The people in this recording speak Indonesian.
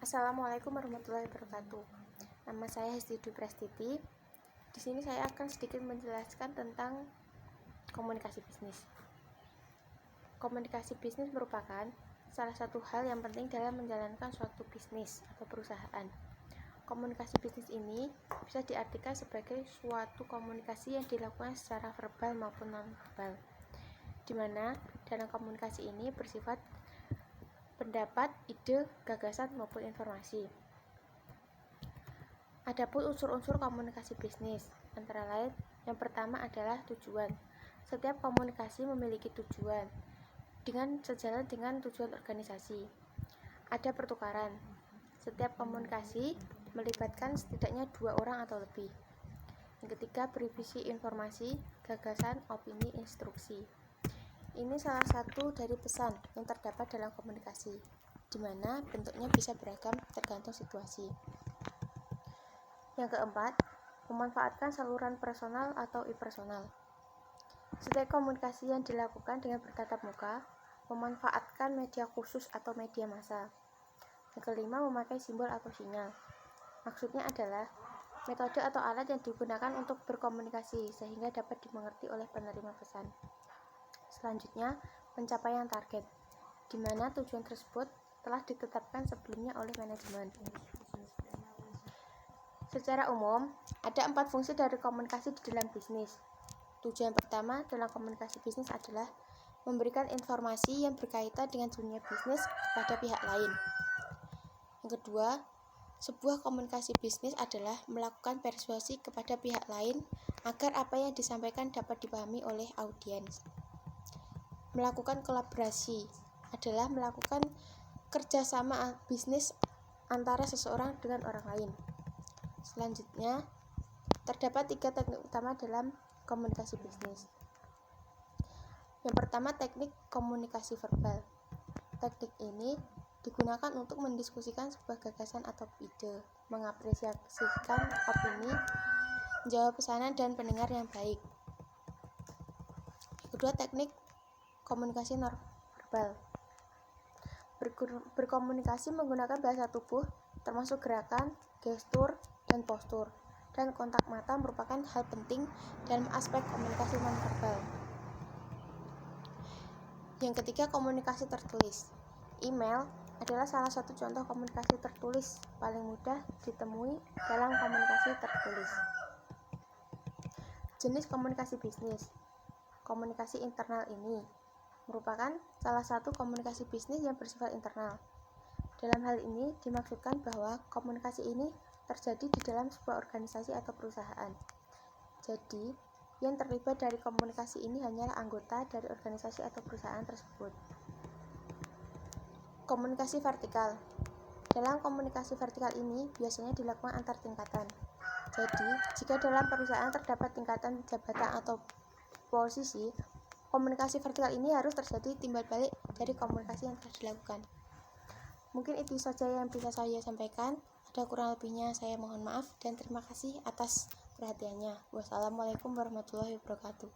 Assalamualaikum warahmatullahi wabarakatuh. Nama saya Hesti Dwi Prestiti. Di sini saya akan sedikit menjelaskan tentang komunikasi bisnis. Komunikasi bisnis merupakan salah satu hal yang penting dalam menjalankan suatu bisnis atau perusahaan. Komunikasi bisnis ini bisa diartikan sebagai suatu komunikasi yang dilakukan secara verbal maupun non-verbal, di mana dalam komunikasi ini bersifat pendapat, ide, gagasan, maupun informasi. Adapun unsur-unsur komunikasi bisnis, antara lain yang pertama adalah tujuan. Setiap komunikasi memiliki tujuan dengan sejalan dengan tujuan organisasi. Ada pertukaran. Setiap komunikasi melibatkan setidaknya 2 orang atau lebih. Yang ketiga, berisi informasi, gagasan, opini, instruksi. Ini salah satu dari pesan yang terdapat dalam komunikasi, di mana bentuknya bisa beragam tergantung situasi. Yang keempat, memanfaatkan saluran personal atau impersonal. Setiap komunikasi yang dilakukan dengan bertatap muka, memanfaatkan media khusus atau media massa. Yang kelima, memakai simbol atau sinyal. Maksudnya adalah metode atau alat yang digunakan untuk berkomunikasi sehingga dapat dimengerti oleh penerima pesan. Selanjutnya, pencapaian target, di mana tujuan tersebut telah ditetapkan sebelumnya oleh manajemen. Secara umum, ada 4 fungsi dari komunikasi di dalam bisnis. Tujuan pertama dalam komunikasi bisnis adalah memberikan informasi yang berkaitan dengan dunia bisnis kepada pihak lain. Yang kedua, sebuah komunikasi bisnis adalah melakukan persuasi kepada pihak lain agar apa yang disampaikan dapat dipahami oleh audiens. Melakukan kolaborasi adalah melakukan kerjasama bisnis antara seseorang dengan orang lain. Selanjutnya, terdapat 3 teknik utama dalam komunikasi bisnis. Yang pertama, teknik komunikasi verbal. Teknik ini digunakan untuk mendiskusikan sebuah gagasan atau ide, mengapresiasikan opini, menjawab pesanan dan pendengar yang baik. Kedua, teknik komunikasi non-verbal. Berkomunikasi menggunakan bahasa tubuh, termasuk gerakan, gestur, dan postur, dan kontak mata merupakan hal penting dalam aspek komunikasi non-verbal. Yang ketiga, komunikasi tertulis. Email adalah salah satu contoh komunikasi tertulis paling mudah ditemui dalam komunikasi tertulis. Jenis komunikasi bisnis. Komunikasi internal ini merupakan salah satu komunikasi bisnis yang bersifat internal. Dalam hal ini dimaksudkan bahwa komunikasi ini terjadi di dalam sebuah organisasi atau perusahaan. Jadi, yang terlibat dari komunikasi ini hanyalah anggota dari organisasi atau perusahaan tersebut. Komunikasi vertikal. Dalam komunikasi vertikal ini biasanya dilakukan antar tingkatan. Jadi, jika dalam perusahaan terdapat tingkatan jabatan atau posisi, komunikasi vertikal ini harus terjadi timbal balik dari komunikasi yang telah dilakukan. Mungkin itu saja yang bisa saya sampaikan. Ada kurang lebihnya saya mohon maaf dan terima kasih atas perhatiannya. Wassalamualaikum warahmatullahi wabarakatuh.